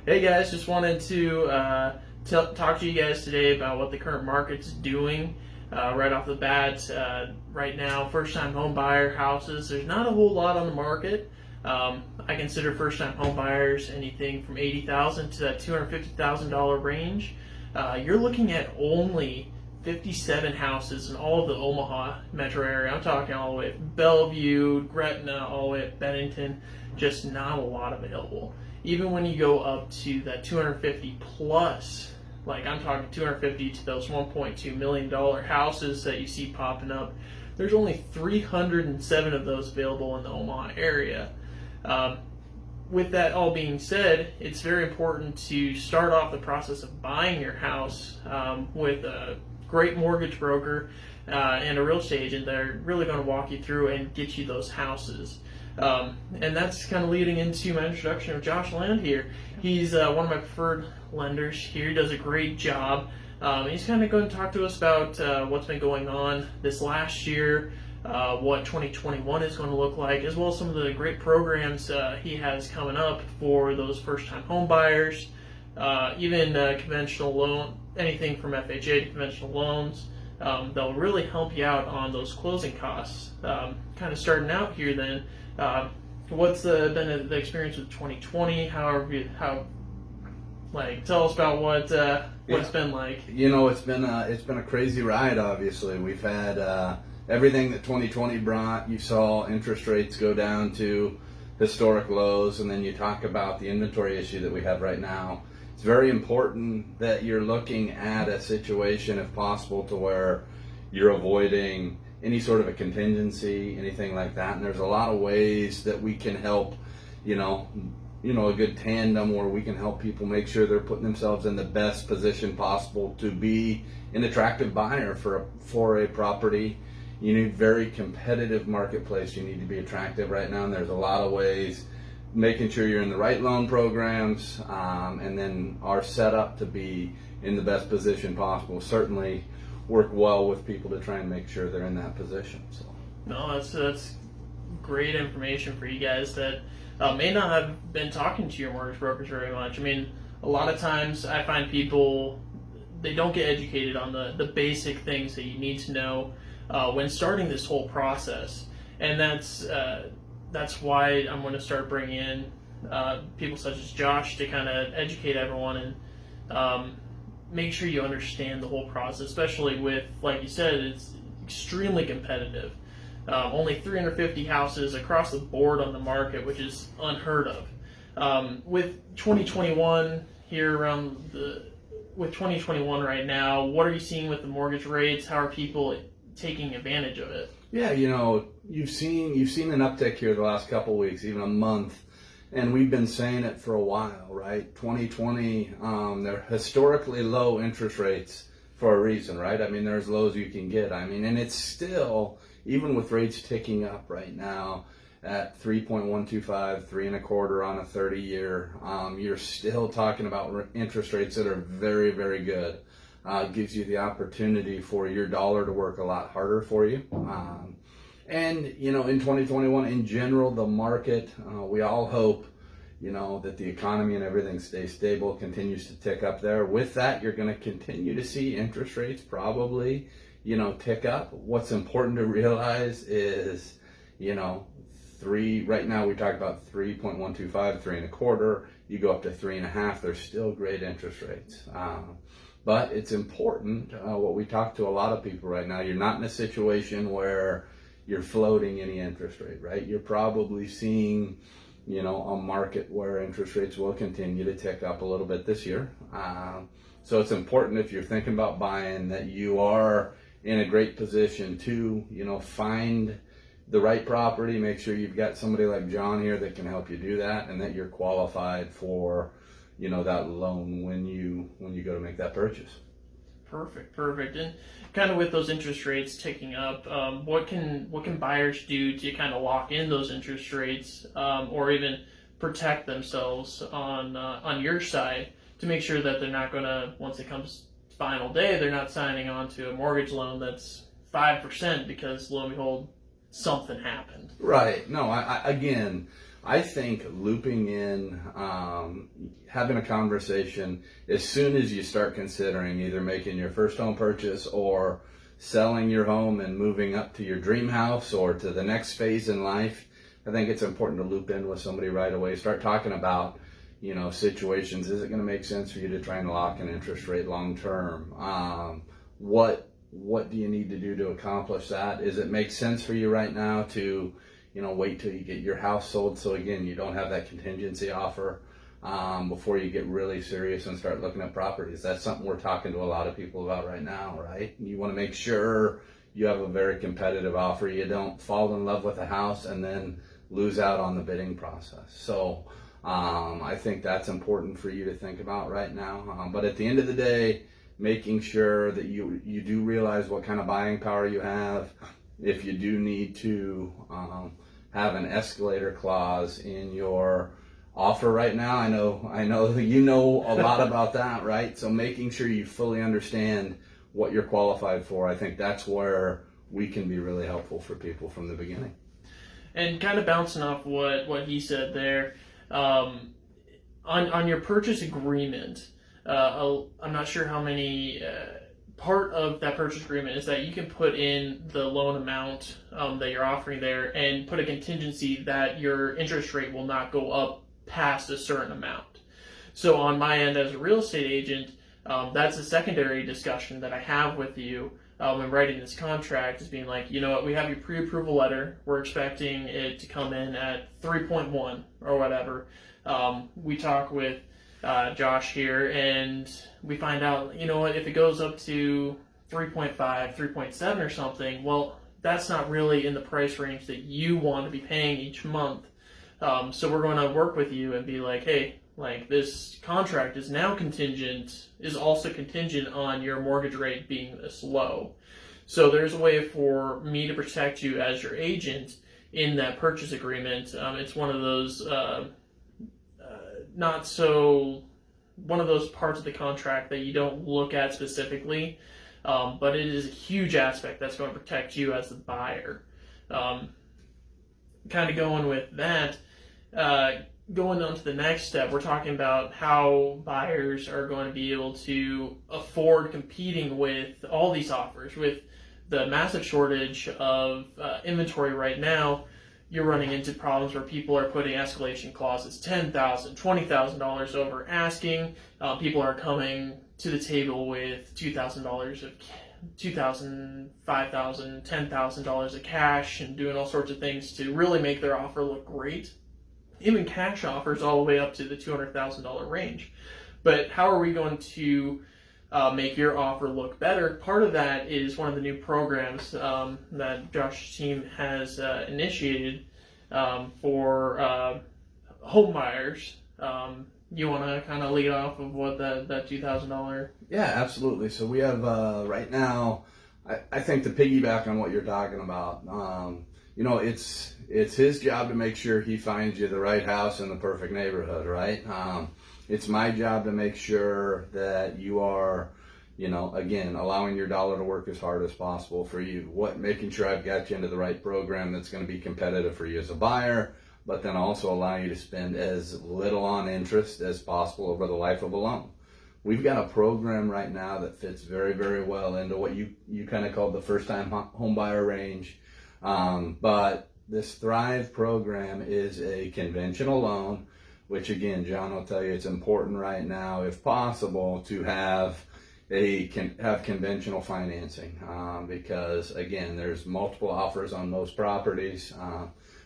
Hey guys, just wanted to talk to you guys today about what the current market's doing. Right off the bat, right now, first-time home buyer houses, there's not a whole lot on the market. I consider first-time home buyers anything from $80,000 to that $250,000 range. You're looking at only 57 houses in all of the Omaha metro area. I'm talking all the way from Bellevue, Gretna, all the way up Bennington. Just not a lot available. Even when you go up to that 250 plus, like I'm talking 250 to those $1.2 million houses that you see popping up, there's only 307 of those available in the Omaha area. With that all being said, it's very important to start off the process of buying your house with a great mortgage broker and a real estate agent that are really going to walk you through and get you those houses. And that's kind of leading into my introduction of Josh Land here. He's one of my preferred lenders here. He does a great job. He's kind of going to talk to us about what's been going on this last year, what 2021 is going to look like, as well as some of the great programs he has coming up for those first-time home buyers, even conventional loan, anything from FHA to conventional loans. That'll really help you out on those closing costs. Kind of starting out here then, what's been the experience with 2020? Tell us about what it's been like. You know, it's been a crazy ride. Obviously, we've had everything that 2020 brought. You saw interest rates go down to historic lows, and then you talk about the inventory issue that we have right now. It's very important that you're looking at a situation, if possible, to where you're avoiding any sort of a contingency, anything like that. And there's a lot of ways that we can help, a good tandem where we can help people make sure they're putting themselves in the best position possible to be an attractive buyer for a property. You need very competitive marketplace. You need to be attractive right now, and there's a lot of ways. Making sure you're in the right loan programs, and then are set up to be in the best position possible. Certainly work well with people to try and make sure they're in that position. So, no, that's great information for you guys that may not have been talking to your mortgage brokers very much. I mean, a lot of times I find people, they don't get educated on the basic things that you need to know when starting this whole process, and that's why I'm going to start bringing in people such as Josh to kind of educate everyone and make sure you understand the whole process, especially with, like you said, it's extremely competitive. Only 350 houses across the board on the market, which is unheard of. With 2021 here with 2021 right now, what are you seeing with the mortgage rates? How are people taking advantage of it? Yeah, you've seen an uptick here the last couple of weeks, even a month, and we've been saying it for a while, right? 2020, they're historically low interest rates for a reason, right? I mean, there's lows you can get. I mean, and it's still, even with rates ticking up right now at 3.125, 3.25 on a 30-year, you're still talking about interest rates that are very, very good. Gives you the opportunity for your dollar to work a lot harder for you. And, in 2021, in general, the market, we all hope, that the economy and everything stays stable, continues to tick up there. With that, you're going to continue to see interest rates probably, tick up. What's important to realize is, right now we talk about 3.125, 3.25. You go up to 3.5, there's still great interest rates. But it's important, what we talk to a lot of people right now, you're not in a situation where you're floating any interest rate, right? You're probably seeing, a market where interest rates will continue to tick up a little bit this year. So it's important, if you're thinking about buying, that you are in a great position to, find the right property, make sure you've got somebody like John here that can help you do that, and that you're qualified for that loan when you go to make that purchase. Perfect. And kind of with those interest rates ticking up, what can buyers do to kind of lock in those interest rates, or even protect themselves on your side to make sure that they're not going to, once it comes final day, they're not signing on to a mortgage loan that's 5% because lo and behold something happened. Right. No, again, I think looping in, having a conversation as soon as you start considering either making your first home purchase or selling your home and moving up to your dream house or to the next phase in life, I think it's important to loop in with somebody right away. Start talking about, situations. Is it going to make sense for you to try and lock an interest rate long term? What do you need to do to accomplish that? Does it make sense for you right now to, wait till you get your house sold? So again, you don't have that contingency offer before you get really serious and start looking at properties. That's something we're talking to a lot of people about right now, right? You want to make sure you have a very competitive offer. You don't fall in love with a house and then lose out on the bidding process. So I think that's important for you to think about right now. But at the end of the day, making sure that you do realize what kind of buying power you have. If you do need to have an escalator clause in your offer right now, I know that you know a lot about that, right? So making sure you fully understand what you're qualified for, I think that's where we can be really helpful for people from the beginning. And kind of bouncing off what he said there, on your purchase agreement, I'm not sure how many, part of that purchase agreement is that you can put in the loan amount that you're offering there and put a contingency that your interest rate will not go up past a certain amount. So on my end as a real estate agent, that's a secondary discussion that I have with you when writing this contract, is being like, you know what, we have your pre-approval letter. We're expecting it to come in at 3.1 or whatever. We talk with Josh here, and we find out, you know what, if it goes up to 3.5, 3.7 or something, well, that's not really in the price range that you want to be paying each month. So we're going to work with you and be like, hey, like, this contract is also contingent on your mortgage rate being this low. So there's a way for me to protect you as your agent in that purchase agreement. It's one of those one of those parts of the contract that you don't look at specifically, but it is a huge aspect that's going to protect you as the buyer. Kind of going with that, going on to the next step, we're talking about how buyers are going to be able to afford competing with all these offers. With the massive shortage of inventory right now, you're running into problems where people are putting escalation clauses $10,000, $20,000 over asking. People are coming to the table with $2,000 of $2,000, $5,000, $10,000 of cash and doing all sorts of things to really make their offer look great. Even cash offers all the way up to the $200,000 range. But how are we going to make your offer look better? Part of that is one of the new programs that Josh's team has initiated for home buyers. You want to kind of lead off of what that $2,000? Yeah, absolutely. So we have right now, I think, to piggyback on what you're talking about, it's his job to make sure he finds you the right house in the perfect neighborhood, right? It's my job to make sure that you are, again, allowing your dollar to work as hard as possible for you. Making sure I've got you into the right program that's going to be competitive for you as a buyer, but then also allow you to spend as little on interest as possible over the life of a loan. We've got a program right now that fits very, very well into what you kind of called the first-time home buyer range. But this Thrive program is a conventional loan, which again, John will tell you, it's important right now, if possible, to have conventional financing because again, there's multiple offers on most properties.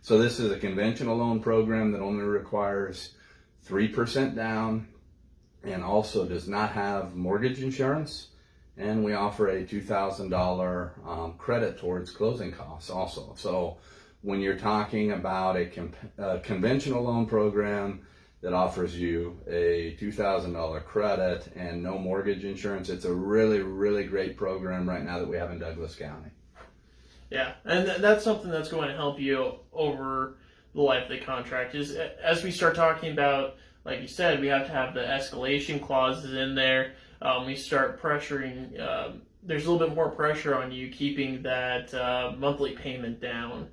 So this is a conventional loan program that only requires 3% down and also does not have mortgage insurance. And we offer a $2,000 credit towards closing costs also. So when you're talking about a conventional loan program that offers you a $2,000 credit and no mortgage insurance, it's a really, really great program right now that we have in Douglas County. Yeah, and that's something that's going to help you over the life of the contract. Is as we start talking about, like you said, we have to have the escalation clauses in there. We start pressuring, there's a little bit more pressure on you keeping that monthly payment down.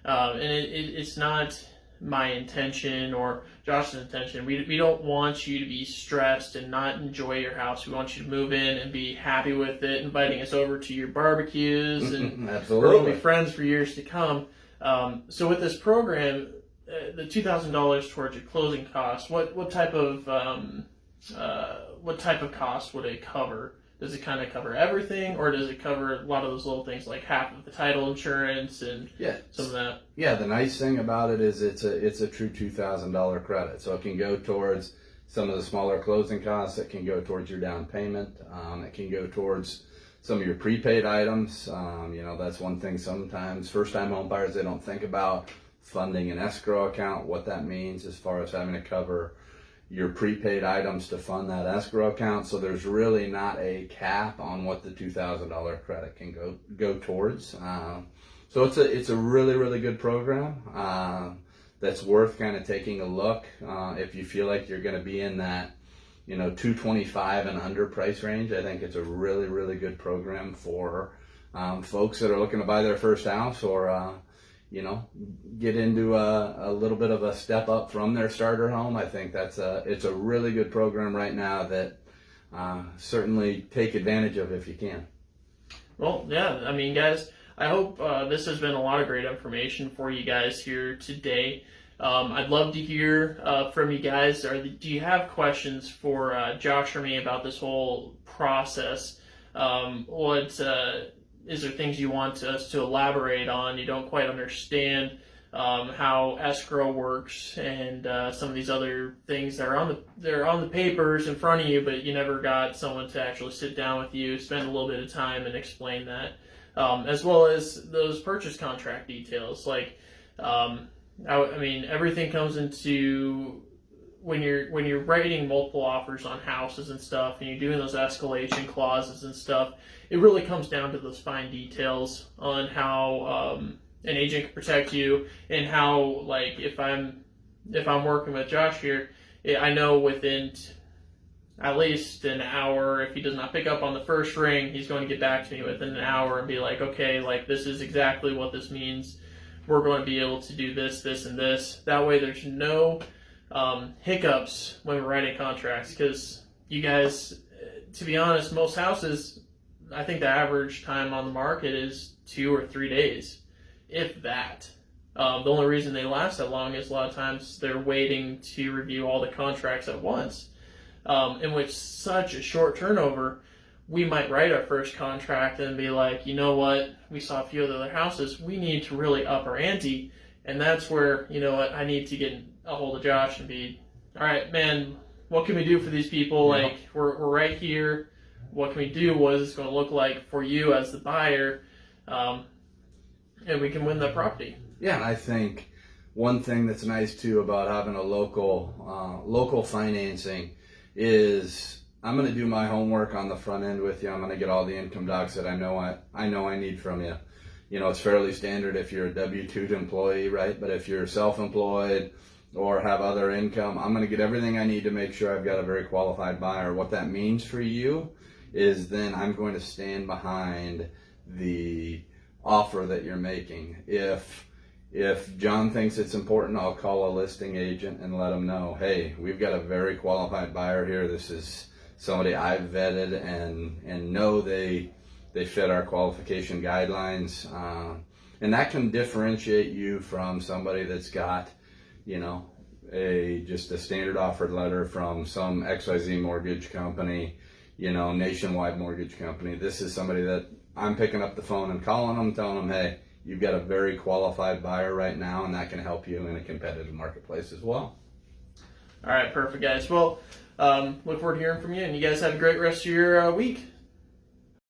And it's not my intention or Josh's intention. We don't want you to be stressed and not enjoy your house. We want you to move in and be happy with it, inviting us over to your barbecues, and Absolutely. we'll be friends for years to come. So with this program, the $2,000 towards your closing costs, what type of cost would it cover? Does it kind of cover everything, or does it cover a lot of those little things like half of the title insurance and some of that? Yeah, the nice thing about it is it's a true $2,000 credit, so it can go towards some of the smaller closing costs. It can go towards your down payment. It can go towards some of your prepaid items. That's one thing. Sometimes first-time home buyers, they don't think about funding an escrow account, what that means as far as having to cover your prepaid items to fund that escrow account. So there's really not a cap on what the $2,000 credit can go towards. So it's a really, really good program that's worth kind of taking a look if you feel like you're going to be in that $225 and under price range. I think it's a really, really good program for folks that are looking to buy their first house, or get into a little bit of a step up from their starter home. I think it's a really good program right now that certainly take advantage of if you can. Well, yeah, I mean, guys, I hope this has been a lot of great information for you guys here today. I'd love to hear from you guys. Do you have questions for Josh or me about this whole process? Is there things you want us to elaborate on? You don't quite understand how escrow works and some of these other things that are they're on the papers in front of you, but you never got someone to actually sit down with you, spend a little bit of time and explain that, as well as those purchase contract details. Like, I mean, everything comes into when you're writing multiple offers on houses and stuff, and you're doing those escalation clauses and stuff. It really comes down to those fine details on how an agent can protect you, and how, like, if I'm working with Josh here, I know within at least an hour, if he does not pick up on the first ring, he's going to get back to me within an hour and be like, okay, like, this is exactly what this means. We're going to be able to do this, this, and this. That way there's no hiccups when we're writing contracts, because you guys, to be honest, most houses, I think the average time on the market is 2 or 3 days, if that. The only reason they last that long is a lot of times they're waiting to review all the contracts at once, in which such a short turnover, we might write our first contract and be like, you know what, we saw a few of the other houses, we need to really up our ante. And that's where, you know what, I need to get a hold of Josh and be, all right, man, what can we do for these people? Yeah. Like, we're right here. What can we do? What is it going to look like for you as the buyer? And we can win that property. Yeah, and I think one thing that's nice too about having a local financing is I'm going to do my homework on the front end with you. I'm going to get all the income docs that I know I need from you. It's fairly standard if you're a W-2 employee, right? But if you're self-employed or have other income, I'm going to get everything I need to make sure I've got a very qualified buyer. What that means for you is then I'm going to stand behind the offer that you're making. If John thinks it's important, I'll call a listing agent and let him know, hey, we've got a very qualified buyer here. This is somebody I've vetted and know they fit our qualification guidelines. And that can differentiate you from somebody that's got, just a standard offered letter from some XYZ mortgage company, nationwide mortgage company. This is somebody that I'm picking up the phone and calling them, telling them, hey, you've got a very qualified buyer right now, and that can help you in a competitive marketplace as well. All right, perfect, guys. Well, look forward to hearing from you, and you guys have a great rest of your week.